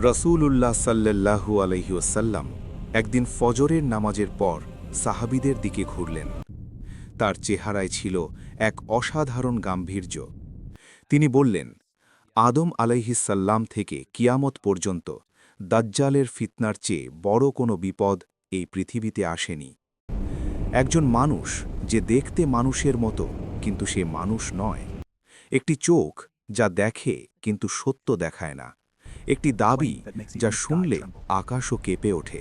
রসূলুল্লাহ সাল্লাল্লাহু আলাইহি ওয়াসাল্লাম একদিন ফজরের নামাজের পর সাহাবীদের দিকে ঘুরলেন। তার চেহারায় ছিল এক অসাধারণ গাম্ভীর্য। তিনি বললেন, আদম আলাইহিসসাল্লাম থেকে কিয়ামত পর্যন্ত দাজ্জালের ফিতনার চেয়ে বড় কোনো বিপদ এই পৃথিবীতে আসেনি। একজন মানুষ যে দেখতে মানুষের মতো কিন্তু সে মানুষ নয়, একটি চোখ যা দেখে কিন্তু সত্য দেখায় না, একটি দাবি যা শুনলে আকাশও কেঁপে ওঠে।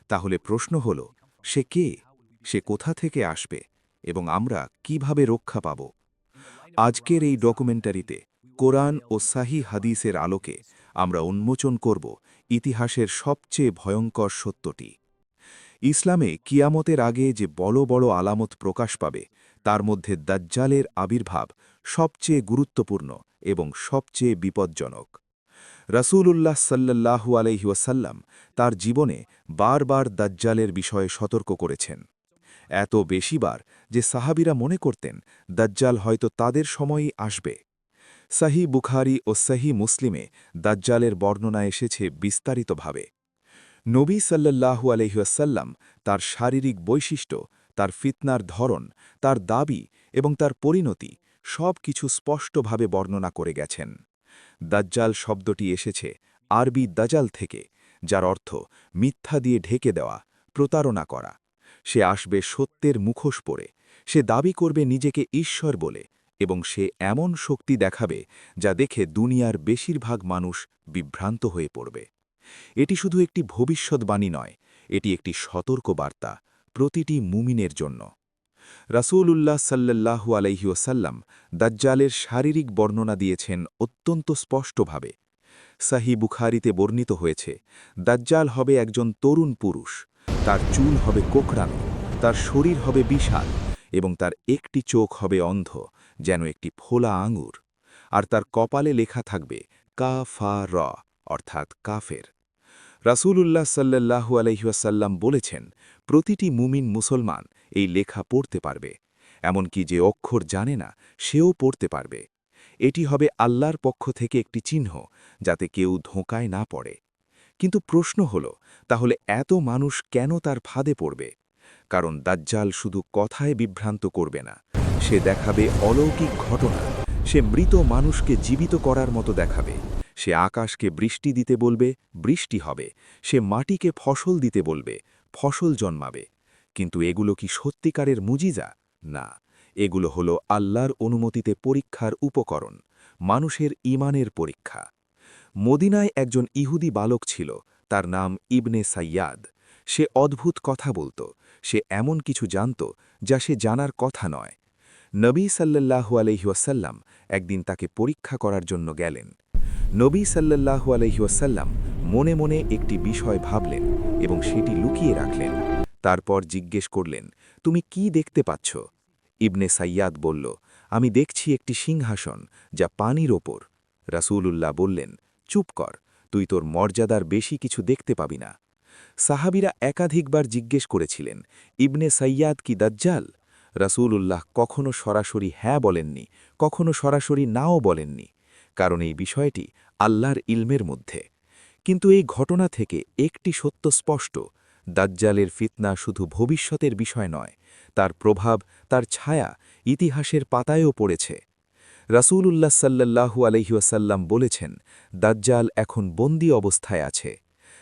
তাহলে প্রশ্ন হল, সে কে, সে কোথা থেকে আসবে এবং আমরা কিভাবে রক্ষা পাব? আজকের এই ডকুমেন্টারিতে কোরআন ও সাহি হাদিসের আলোকে আমরা উন্মোচন করব ইতিহাসের সবচেয়ে ভয়ঙ্কর সত্যটি। ইসলামে কিয়ামতের আগে যে বড় বড় আলামত প্রকাশ পাবে, তার মধ্যে দাজ্জালের আবির্ভাব সবচেয়ে গুরুত্বপূর্ণ এবং সবচেয়ে বিপজ্জনক। রাসূলুল্লাহ সাল্লাল্লাহু আলাইহি ওয়াসাল্লাম তার জীবনে বারবার দাজ্জালের বিষয়ে সতর্ক করেছেন। এত বেশিবার যে সাহাবীরা মনে করতেন দাজ্জাল হয়তো তাদের সময়ই আসবে। সহিহ বুখারী ও সহিহ মুসলিমে দাজ্জালের বর্ণনা এসেছে বিস্তারিতভাবে। নবী সাল্লাল্লাহু আলাইহি ওয়াসাল্লাম তার শারীরিক বৈশিষ্ট্য, তার ফিতনার ধরন, তার দাবি এবং তার পরিণতি সব কিছু স্পষ্টভাবে বর্ণনা করে গেছেন। দাজ্জাল শব্দটি এসেছে আরবি দাজাল থেকে, যার অর্থ মিথ্যা দিয়ে ঢেকে দেওয়া, প্রতারণা করা। সে আসবে সত্যের মুখোশ পরে, সে দাবি করবে নিজেকে ঈশ্বর বলে, এবং সে এমন শক্তি দেখাবে যা দেখে দুনিয়ার বেশিরভাগ মানুষ বিভ্রান্ত হয়ে পড়বে। এটি শুধু একটি ভবিষ্যদ্বাণী নয়, এটি একটি সতর্ক বার্তা প্রতিটি মুমিনের জন্য। রাসূলুল্লাহ সাল্লাল্লাহু আলাইহি ওয়াসাল্লাম দাজ্জালের শারীরিক বর্ণনা দিয়েছেন অত্যন্ত স্পষ্টভাবে। সহিহ বুখারীতে বর্ণিত হয়েছে, দাজ্জাল হবে একজন তরুণ পুরুষ, তার চুল হবে কোঁকড়ানো, তার শরীর হবে বিশাল, এবং তার একটি চোখ হবে অন্ধ, যেন একটি ফোলা আঙুর, আর তার কপালে লেখা থাকবে কাফার, অর্থাৎ কাফের। রাসূলুল্লাহ সাল্লাল্লাহু আলাইহি ওয়াসাল্লাম বলেছেন, প্রতিটি মুমিন মুসলমান এই লেখা পড়তে পারবে, এমনকি যে অক্ষর জানে না সেও পড়তে পারবে। এটি হবে আল্লাহর পক্ষ থেকে একটি চিহ্ন, যাতে কেউ ধোঁকায় না পড়ে। কিন্তু প্রশ্ন হল, তাহলে এত মানুষ কেন তার ফাঁদে পড়বে? কারণ দাজ্জাল শুধু কথায় বিভ্রান্ত করবে না, সে দেখাবে অলৌকিক ঘটনা। সে মৃত মানুষকে জীবিত করার মতো দেখাবে। সে আকাশকে বৃষ্টি দিতে বলবে, বৃষ্টি হবে। সে মাটিকে ফসল দিতে বলবে, ফসল জন্মাবে। কিন্তু এগুলো কি সত্যিকারের মুজিজা? না, এগুলো হলো আল্লাহর অনুমতিতে পরীক্ষার উপকরণ, মানুষের ঈমানের পরীক্ষা। মদিনায় একজন ইহুদি বালক ছিল, তার নাম ইবনে সাইয়াদ। সে অদ্ভুত কথা বলত, সে এমন কিছু জানত যা সে জানার কথা নয়। নবী সাল্লাল্লাহু আলাইহি ওয়াসাল্লাম একদিন তাকে পরীক্ষা করার জন্য গেলেন। নবী সাল্লাল্লাহু আলাইহি ওয়াসাল্লাম মনে মনে একটি বিষয় ভাবলেন এবং সেটি লুকিয়ে রাখলেন। তারপর জিজ্ঞেস করলেন, তুমি কি দেখতে পাচ্ছ? ইবনে সাইয়াদ বলল, আমি দেখছি একটি সিংহাসন যা পানির ওপর। রাসূলুল্লাহ বললেন, চুপ কর, তুই তোর মর্যাদার বেশি কিছু দেখতে পাবি না। সাহাবীরা একাধিকবার জিজ্ঞেস করেছিলেন, ইবনে সাইয়াদ কি দাজ্জাল? রাসূলুল্লাহ কখনো সরাসরি হ্যাঁ বলেননি, কখনো সরাসরি নাও বলেননি, কারণ এই বিষয়টি আল্লাহর ইলমের মধ্যে। কিন্তু এই ঘটনা থেকে একটি সত্য স্পষ্ট, দাজ্জালের ফিতনা শুধু ভবিষ্যতের বিষয় নয়, তার প্রভাব, তার ছায়া ইতিহাসের পাতায়ও পড়েছে। রাসূলুল্লাহ সাল্লাল্লাহু আলাইহি ওয়াসাল্লাম বলেছেন, দাজ্জাল এখন বন্দী অবস্থায় আছে।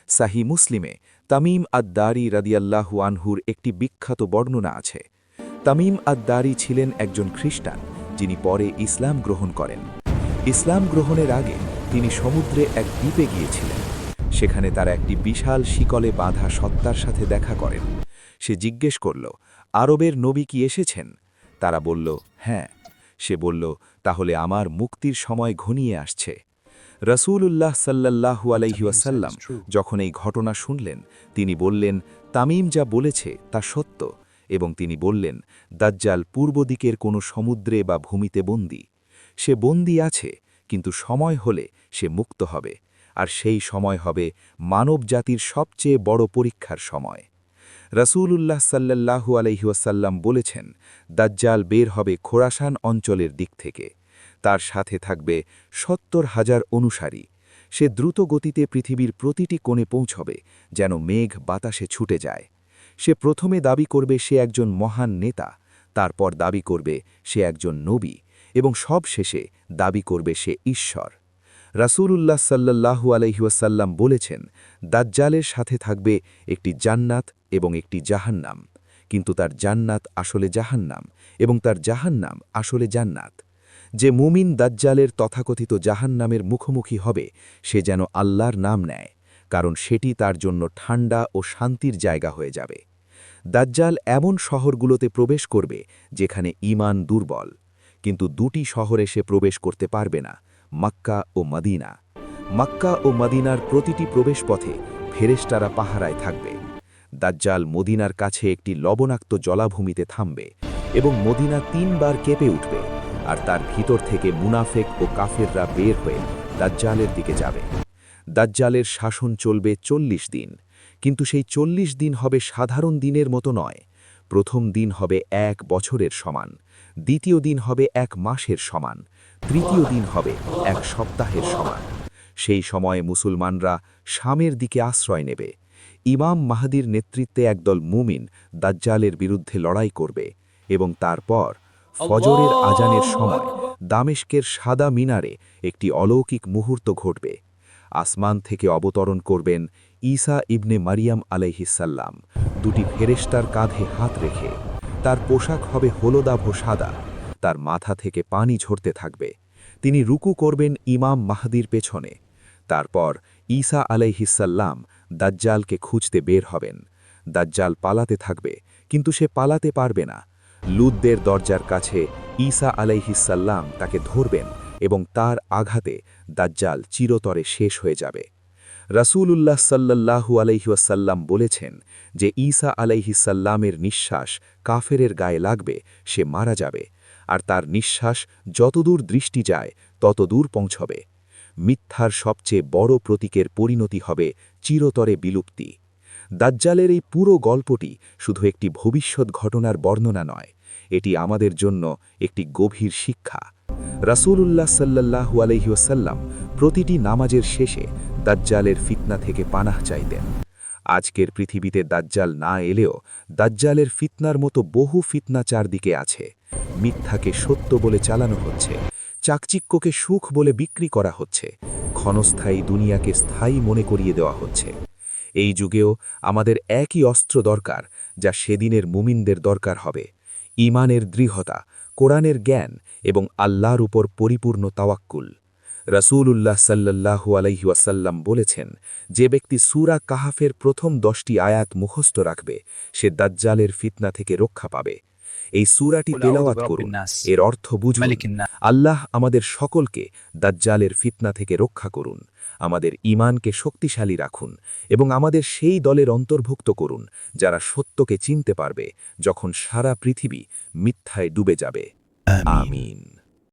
সাহি মুসলিমে তামিম আদ-দারি রাদিয়াল্লাহু আনহুর একটি বিখ্যাত বর্ণনা আছে। তামিম আদ-দারি ছিলেন একজন খ্রিস্টান, যিনি পরে ইসলাম গ্রহণ করেন। ইসলাম গ্রহণের আগে তিনি সমুদ্রে এক দ্বীপে গিয়েছিলেন। সেখানে তারা একটি বিশাল শিকলে বাঁধা সত্তার সাথে দেখা করেন। সে জিজ্ঞেস করল, আরবের নবী কি এসেছেন? তারা বলল, হ্যাঁ। সে বলল, তাহলে আমার মুক্তির সময় ঘনিয়ে আসছে। রাসূলুল্লাহ সাল্লাল্লাহু আলাইহি ওয়াসাল্লাম যখন এই ঘটনা শুনলেন, তিনি বললেন, তামিম যা বলেছে তা সত্য, এবং তিনি বললেন, দাজ্জাল পূর্ব দিকের কোনো সমুদ্রে বা ভূমিতে বন্দী। সে বন্দী আছে, কিন্তু সময় হলে সে মুক্ত হবে, আর সেই সময় হবে মানব জাতির সবচেয়ে বড় পরীক্ষার সময়। রাসূলুল্লাহ সাল্লাল্লাহু আলাইহি ওয়াসাল্লাম বলেছেন, দাজ্জাল বের হবে খোরাসান অঞ্চলের দিক থেকে। তার সাথে থাকবে ৭০,০০০ অনুসারী। সে দ্রুত গতিতে পৃথিবীর প্রতিটি কোণে পৌঁছবে, যেন মেঘ বাতাসে ছুটে যায়। সে প্রথমে দাবি করবে সে একজন মহান নেতা, তারপর দাবি করবে সে একজন নবী, এবং সব শেষে দাবি করবে সে ঈশ্বর। রাসূলুল্লাহ সাল্লাল্লাহু আলাইহি ওয়াসাল্লাম বলেছেন, দাজ্জালের সাথে থাকবে একটি জান্নাত এবং একটি জাহান্নাম, কিন্তু তার জান্নাত আসলে জাহান্নাম এবং তার জাহান্নাম আসলে জান্নাত। যে মুমিন দাজ্জালের তথাকথিত জাহান্নামের মুখোমুখি হবে, সে যেন আল্লাহর নাম নেয়, কারণ সেটি তার জন্য ঠান্ডা ও শান্তির জায়গা হয়ে যাবে। দাজ্জাল এমন শহরগুলোতে প্রবেশ করবে যেখানে ঈমান দুর্বল, কিন্তু দুটি শহরে সে প্রবেশ করতে পারবে না, মক্কা ও মদিনা। মক্কা ও মদিনার প্রতিটি প্রবেশপথে ফেরেশতারা পাহারায় থাকবে। দাজ্জাল মদিনার কাছে একটি লবণাক্ত জলাভূমিতে থামবে এবং মদিনা 3 বার কেঁপে উঠবে, আর তার ভিতর থেকে মুনাফেক ও কাফেররা বের হয়ে দাজ্জালের দিকে যাবে। দাজ্জালের শাসন চলবে 40 দিন, কিন্তু সেই 40 দিন হবে সাধারণ দিনের মতো নয়। প্রথম দিন হবে 1 বছরের সমান, দ্বিতীয় দিন হবে 1 মাসের সমান, তৃতীয় দিন হবে 1 সপ্তাহের সমান। সেই সময়ে মুসলমানরা শামের দিকে আশ্রয় নেবে। ইমাম মাহদির নেতৃত্বে একদল মুমিন দাজ্জালের বিরুদ্ধে লড়াই করবে, এবং তারপর ফজরের আজানের সময় দামেস্কের সাদা মিনারে একটি অলৌকিক মুহূর্ত ঘটবে। আসমান থেকে অবতরণ করবেন ঈসা ইবনে মারিয়াম আলাইহিসসালাম, দুটি ফেরেশতার কাঁধে হাত রেখে। তার পোশাক হবে হলদাভ সাদা, তার মাথা থেকে পানি ঝরতে থাকবে। তিনি রুকু করবেন ইমাম মাহদির পেছনে। তারপর ঈসা আলাইহিসসালাম দাজ্জালকে খুঁজতে বের হবেন। দাজ্জাল পালাতে থাকবে, কিন্তু সে পালাতে পারবে না। লুদ্দের দরজার কাছে ঈসা আলাইহিসসালাম তাকে ধরবেন এবং তার আঘাতে দাজ্জাল চিরতরে শেষ হয়ে যাবে। রাসূলুল্লাহ সাল্লাল্লাহু আলাইহি ওয়াসাল্লাম বলেছেন যে ঈসা আলাইহিসসালামের নিঃশ্বাস কাফেরের গায়ে লাগবে, সে মারা যাবে, আর তার নিঃশ্বাস যতদূর দৃষ্টি যায় ততদূর পৌঁছবে। মিথ্যার সবচেয়ে বড় প্রতীকের পরিণতি হবে চিরতরে বিলুপ্তি। দাজ্জালের এই পুরো গল্পটি শুধু একটি ভবিষ্যৎ ঘটনার বর্ণনা নয়, এটি আমাদের জন্য একটি গভীর শিক্ষা। রাসূলুল্লাহ সাল্লাল্লাহু আলাইহি ওয়াসাল্লাম প্রতিটি নামাজের শেষে দাজ্জালের ফিতনা থেকে পানাহ চাইতেন। আজকের পৃথিবীতে দাজ্জাল না এলেও দাজ্জালের ফিতনার মতো বহু ফিতনা চারদিকে আছে। মিথ্যাকে সত্য বলে চালানো হচ্ছে, চাকচিক্যকে সুখ বলে বিক্রি করা হচ্ছে, ক্ষণস্থায়ী দুনিয়াকে স্থায়ী মনে করিয়ে দেওয়া হচ্ছে। এই যুগেও আমাদের একই অস্ত্র দরকার, যা সেদিনের মুমিনদের দরকার হবে: ঈমানের দৃঢ়তা, কোরআনের জ্ঞান এবং আল্লাহর উপর পরিপূর্ণ তাওয়াক্কুল। রাসূলুল্লাহ সাল্লাল্লাহু আলাইহি ওয়াসাল্লাম বলেছেন, যে ব্যক্তি সূরা কাহাফের প্রথম 10টি আয়াত মুখস্থ রাখবে, সে দাজ্জালের ফিতনা থেকে রক্ষা পাবে। এই সূরাটি তেলাওয়াত করুন, এর অর্থ বুঝুন। আল্লাহ আমাদের সকলকে দাজ্জালের ফিতনা থেকে রক্ষা করুন, আমাদের ঈমানকে শক্তিশালী রাখুন এবং আমাদের সেই দলের অন্তর্ভুক্ত করুন যারা সত্যকে চিনতে পারবে যখন সারা পৃথিবী মিথ্যায় ডুবে যাবে। আমিন।